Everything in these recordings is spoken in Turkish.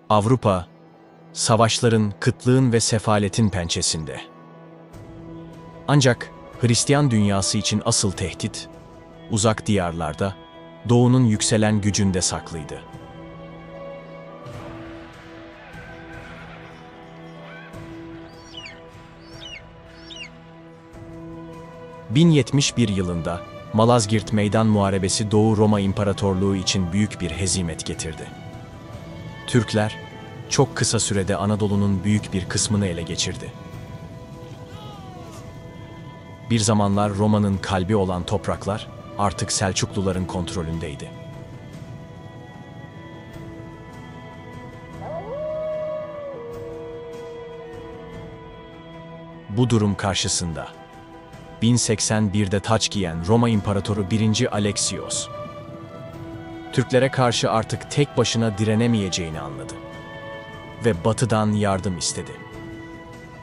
Avrupa, savaşların, kıtlığın ve sefaletin pençesinde. Ancak Hristiyan dünyası için asıl tehdit, uzak diyarlarda, Doğu'nun yükselen gücünde saklıydı. ...1071 yılında Malazgirt Meydan Muharebesi Doğu Roma İmparatorluğu için büyük bir hezimet getirdi. Türkler, çok kısa sürede Anadolu'nun büyük bir kısmını ele geçirdi. Bir zamanlar Roma'nın kalbi olan topraklar artık Selçukluların kontrolündeydi. Bu durum karşısında 1081'de taç giyen Roma İmparatoru 1. Alexios, Türklere karşı artık tek başına direnemeyeceğini anladı ve Batı'dan yardım istedi.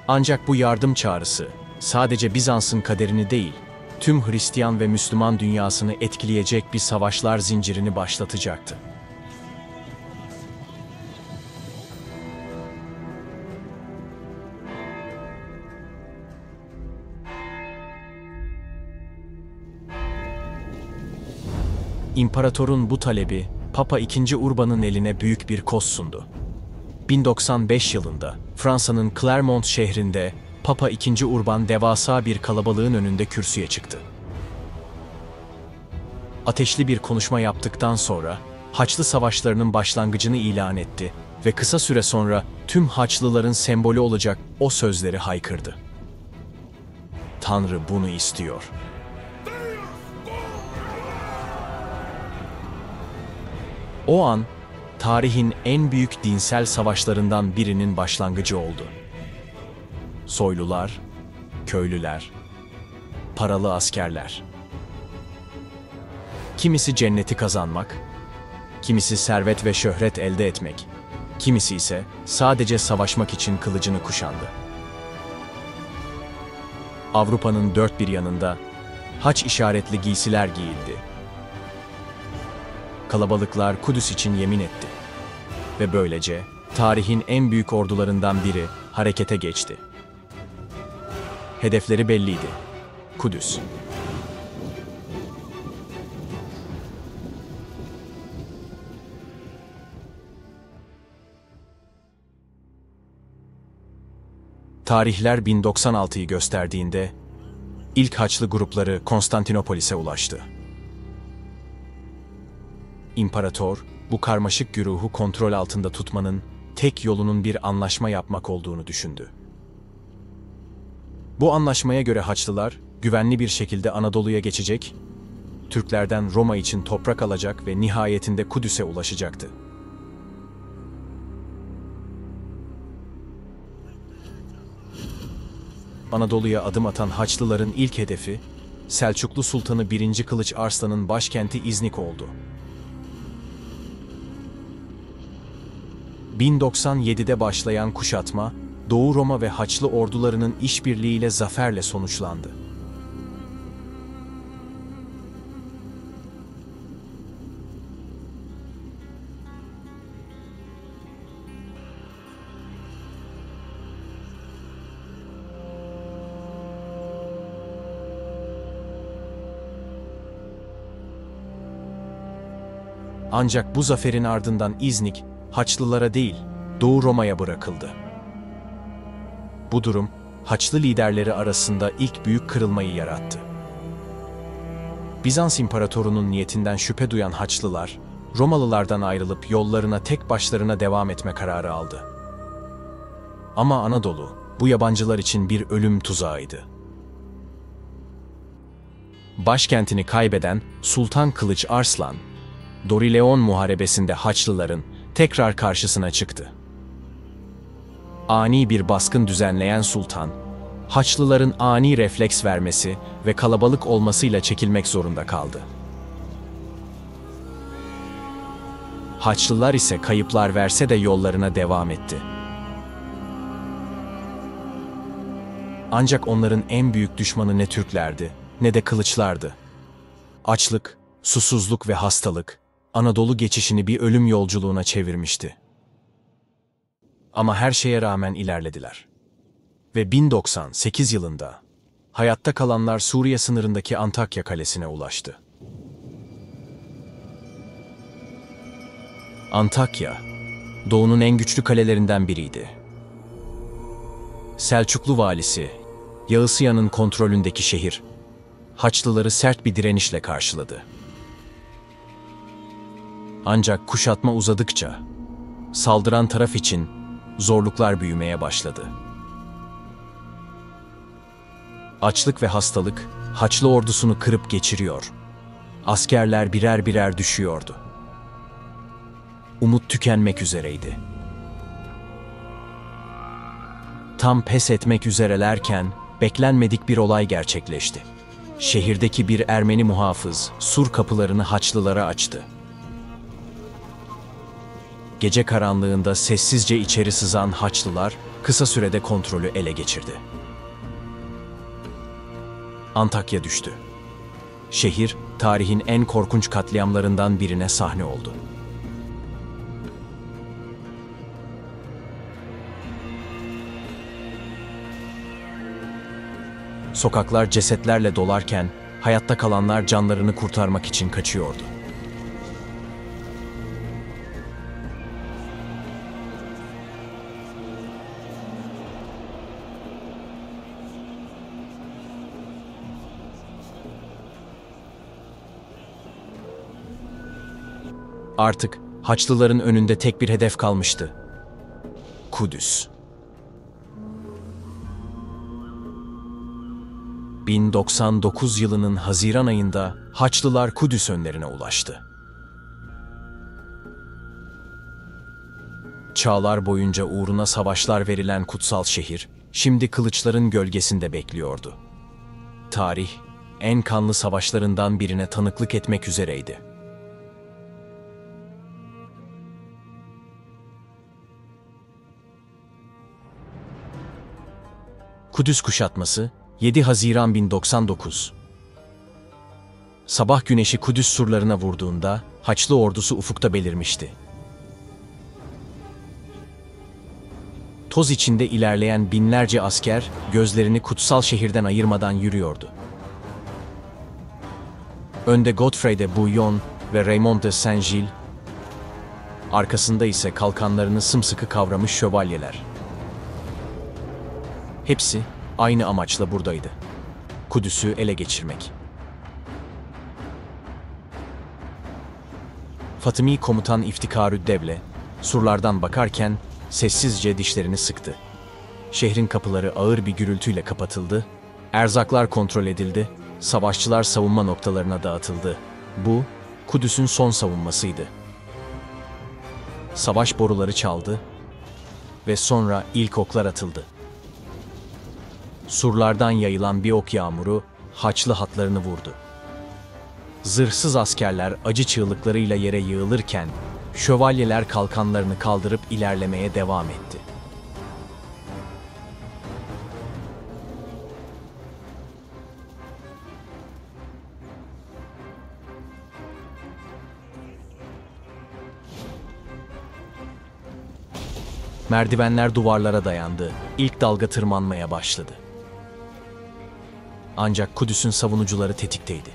Ancak bu yardım çağrısı sadece Bizans'ın kaderini değil, tüm Hristiyan ve Müslüman dünyasını etkileyecek bir savaşlar zincirini başlatacaktı. İmparatorun bu talebi, Papa II. Urban'ın eline büyük bir koz sundu. 1095 yılında Fransa'nın Clermont şehrinde Papa II. Urban devasa bir kalabalığın önünde kürsüye çıktı. Ateşli bir konuşma yaptıktan sonra Haçlı Savaşları'nın başlangıcını ilan etti ve kısa süre sonra tüm Haçlıların sembolü olacak o sözleri haykırdı. Tanrı bunu istiyor. O an, tarihin en büyük dinsel savaşlarından birinin başlangıcı oldu. Soylular, köylüler, paralı askerler. Kimisi cenneti kazanmak, kimisi servet ve şöhret elde etmek, kimisi ise sadece savaşmak için kılıcını kuşandı. Avrupa'nın dört bir yanında haç işaretli giysiler giyildi. Kalabalıklar Kudüs için yemin etti ve böylece tarihin en büyük ordularından biri harekete geçti. Hedefleri belliydi: Kudüs. Tarihler 1096'yı gösterdiğinde ilk Haçlı grupları Konstantinopolis'e ulaştı. İmparator, bu karmaşık güruhu kontrol altında tutmanın tek yolunun bir anlaşma yapmak olduğunu düşündü. Bu anlaşmaya göre Haçlılar güvenli bir şekilde Anadolu'ya geçecek, Türklerden Roma için toprak alacak ve nihayetinde Kudüs'e ulaşacaktı. Anadolu'ya adım atan Haçlıların ilk hedefi, Selçuklu Sultanı 1. Kılıç Arslan'ın başkenti İznik oldu. 1097'de başlayan kuşatma, Doğu Roma ve Haçlı ordularının işbirliğiyle zaferle sonuçlandı. Ancak bu zaferin ardından İznik, Haçlılara değil, Doğu Roma'ya bırakıldı. Bu durum, Haçlı liderleri arasında ilk büyük kırılmayı yarattı. Bizans İmparatorunun niyetinden şüphe duyan Haçlılar, Romalılardan ayrılıp yollarına tek başlarına devam etme kararı aldı. Ama Anadolu, bu yabancılar için bir ölüm tuzağıydı. Başkentini kaybeden Sultan Kılıç Arslan, Dorileon Muharebesi'nde Haçlıların tekrar karşısına çıktı. Ani bir baskın düzenleyen sultan, Haçlıların ani refleks vermesi ve kalabalık olmasıyla çekilmek zorunda kaldı. Haçlılar ise kayıplar verse de yollarına devam etti. Ancak onların en büyük düşmanı ne Türklerdi, ne de kılıçlardı. Açlık, susuzluk ve hastalık, Anadolu geçişini bir ölüm yolculuğuna çevirmişti. Ama her şeye rağmen ilerlediler. Ve 1098 yılında hayatta kalanlar Suriye sınırındaki Antakya Kalesi'ne ulaştı. Antakya, Doğu'nun en güçlü kalelerinden biriydi. Selçuklu valisi, Yağısıyan'ın kontrolündeki şehir, Haçlıları sert bir direnişle karşıladı. Ancak kuşatma uzadıkça, saldıran taraf için zorluklar büyümeye başladı. Açlık ve hastalık, Haçlı ordusunu kırıp geçiriyor. Askerler birer birer düşüyordu. Umut tükenmek üzereydi. Tam pes etmek üzerelerken beklenmedik bir olay gerçekleşti. Şehirdeki bir Ermeni muhafız sur kapılarını Haçlılara açtı. Gece karanlığında sessizce içeri sızan Haçlılar kısa sürede kontrolü ele geçirdi. Antakya düştü. Şehir, tarihin en korkunç katliamlarından birine sahne oldu. Sokaklar cesetlerle dolarken, hayatta kalanlar canlarını kurtarmak için kaçıyordu. Artık Haçlıların önünde tek bir hedef kalmıştı. Kudüs. 1099 yılının Haziran ayında Haçlılar Kudüs önlerine ulaştı. Çağlar boyunca uğruna savaşlar verilen kutsal şehir, şimdi kılıçların gölgesinde bekliyordu. Tarih, en kanlı savaşlarından birine tanıklık etmek üzereydi. Kudüs kuşatması, 7 Haziran 1099. Sabah güneşi Kudüs surlarına vurduğunda Haçlı ordusu ufukta belirmişti. Toz içinde ilerleyen binlerce asker gözlerini kutsal şehirden ayırmadan yürüyordu. Önde Godfrey de Bouillon ve Raymond de Saint-Gilles, arkasında ise kalkanlarını sımsıkı kavramış şövalyeler. Hepsi aynı amaçla buradaydı. Kudüs'ü ele geçirmek. Fatımi komutan İftikarü'd-Devle, surlardan bakarken sessizce dişlerini sıktı. Şehrin kapıları ağır bir gürültüyle kapatıldı, erzaklar kontrol edildi, savaşçılar savunma noktalarına dağıtıldı. Bu, Kudüs'ün son savunmasıydı. Savaş boruları çaldı ve sonra ilk oklar atıldı. Surlardan yayılan bir ok yağmuru Haçlı hatlarını vurdu. Zırhsız askerler acı çığlıklarıyla yere yığılırken, şövalyeler kalkanlarını kaldırıp ilerlemeye devam etti. Merdivenler duvarlara dayandı, ilk dalga tırmanmaya başladı. Ancak Kudüs'ün savunucuları tetikteydi.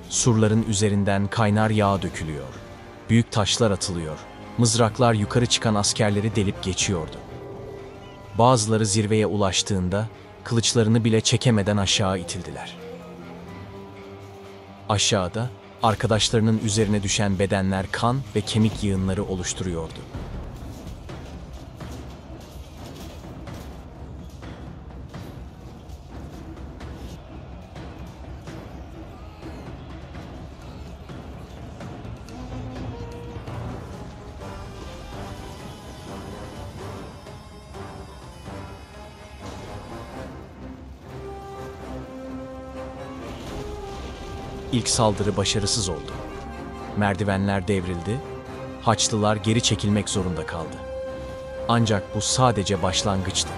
Surların üzerinden kaynar yağ dökülüyor, büyük taşlar atılıyor, mızraklar yukarı çıkan askerleri delip geçiyordu. Bazıları zirveye ulaştığında kılıçlarını bile çekemeden aşağı itildiler. Aşağıda arkadaşlarının üzerine düşen bedenler kan ve kemik yığınları oluşturuyordu. İlk saldırı başarısız oldu. Merdivenler devrildi, Haçlılar geri çekilmek zorunda kaldı. Ancak bu sadece başlangıçtı.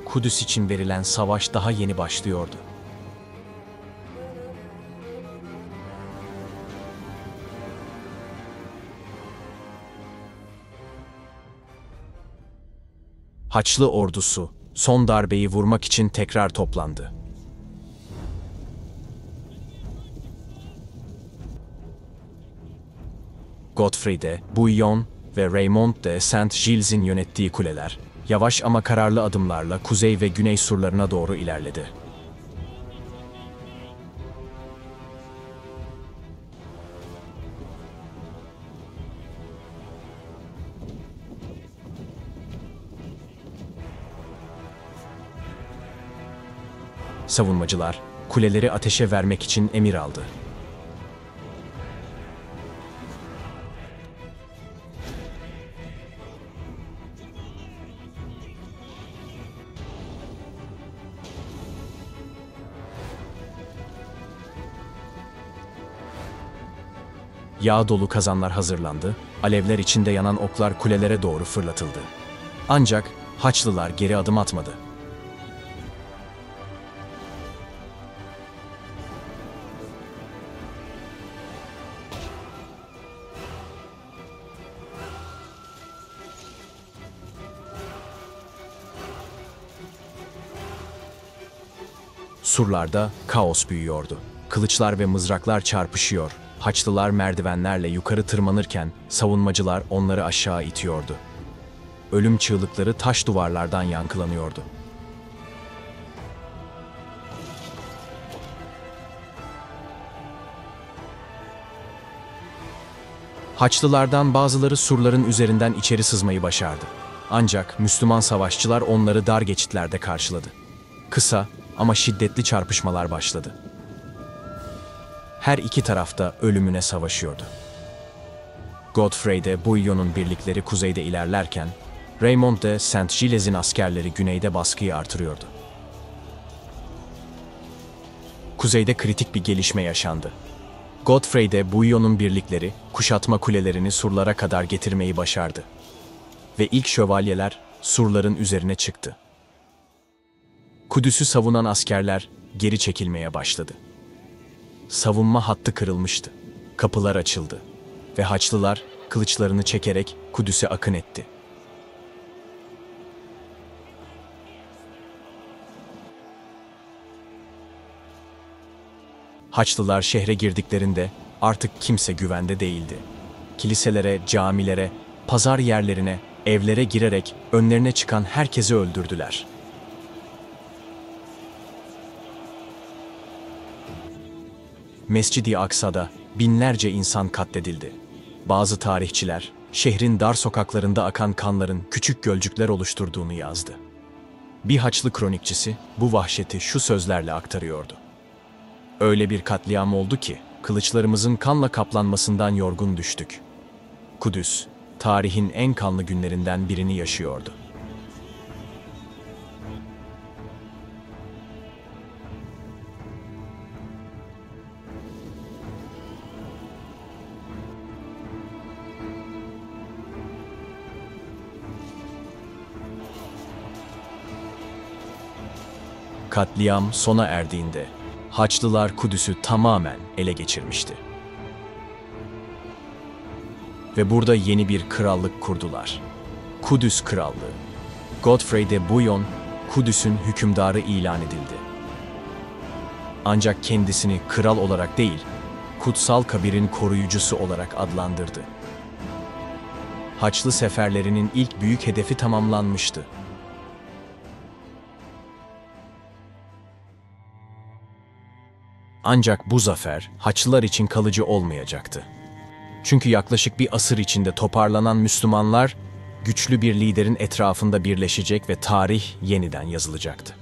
Kudüs için verilen savaş daha yeni başlıyordu. Haçlı ordusu son darbeyi vurmak için tekrar toplandı. Godfrey de Bouillon ve Raymond de Saint-Gilles'in yönettiği kuleler, yavaş ama kararlı adımlarla kuzey ve güney surlarına doğru ilerledi. Savunmacılar, kuleleri ateşe vermek için emir aldı. Yağ dolu kazanlar hazırlandı, alevler içinde yanan oklar kulelere doğru fırlatıldı. Ancak Haçlılar geri adım atmadı. Surlarda kaos büyüyordu. Kılıçlar ve mızraklar çarpışıyor. Haçlılar merdivenlerle yukarı tırmanırken savunmacılar onları aşağı itiyordu. Ölüm çığlıkları taş duvarlardan yankılanıyordu. Haçlılardan bazıları surların üzerinden içeri sızmayı başardı. Ancak Müslüman savaşçılar onları dar geçitlerde karşıladı. Kısa ama şiddetli çarpışmalar başladı. Her iki tarafta ölümüne savaşıyordu. Godfrey de Bouillon'un birlikleri kuzeyde ilerlerken, Raymond de Saint-Gilles'in askerleri güneyde baskıyı artırıyordu. Kuzeyde kritik bir gelişme yaşandı. Godfrey de Bouillon'un birlikleri kuşatma kulelerini surlara kadar getirmeyi başardı. Ve ilk şövalyeler surların üzerine çıktı. Kudüs'ü savunan askerler geri çekilmeye başladı. Savunma hattı kırılmıştı. Kapılar açıldı ve Haçlılar kılıçlarını çekerek Kudüs'e akın etti. Haçlılar şehre girdiklerinde artık kimse güvende değildi. Kiliselere, camilere, pazar yerlerine, evlere girerek önlerine çıkan herkesi öldürdüler. Mescid-i Aksa'da binlerce insan katledildi. Bazı tarihçiler, şehrin dar sokaklarında akan kanların küçük gölcükler oluşturduğunu yazdı. Bir Haçlı kronikçisi bu vahşeti şu sözlerle aktarıyordu. Öyle bir katliam oldu ki, kılıçlarımızın kanla kaplanmasından yorgun düştük. Kudüs, tarihin en kanlı günlerinden birini yaşıyordu. Katliam sona erdiğinde Haçlılar Kudüs'ü tamamen ele geçirmişti. Ve burada yeni bir krallık kurdular. Kudüs Krallığı. Godfrey de Bouillon, Kudüs'ün hükümdarı ilan edildi. Ancak kendisini kral olarak değil, kutsal kabirin koruyucusu olarak adlandırdı. Haçlı seferlerinin ilk büyük hedefi tamamlanmıştı. Ancak bu zafer Haçlılar için kalıcı olmayacaktı. Çünkü yaklaşık bir asır içinde toparlanan Müslümanlar güçlü bir liderin etrafında birleşecek ve tarih yeniden yazılacaktı.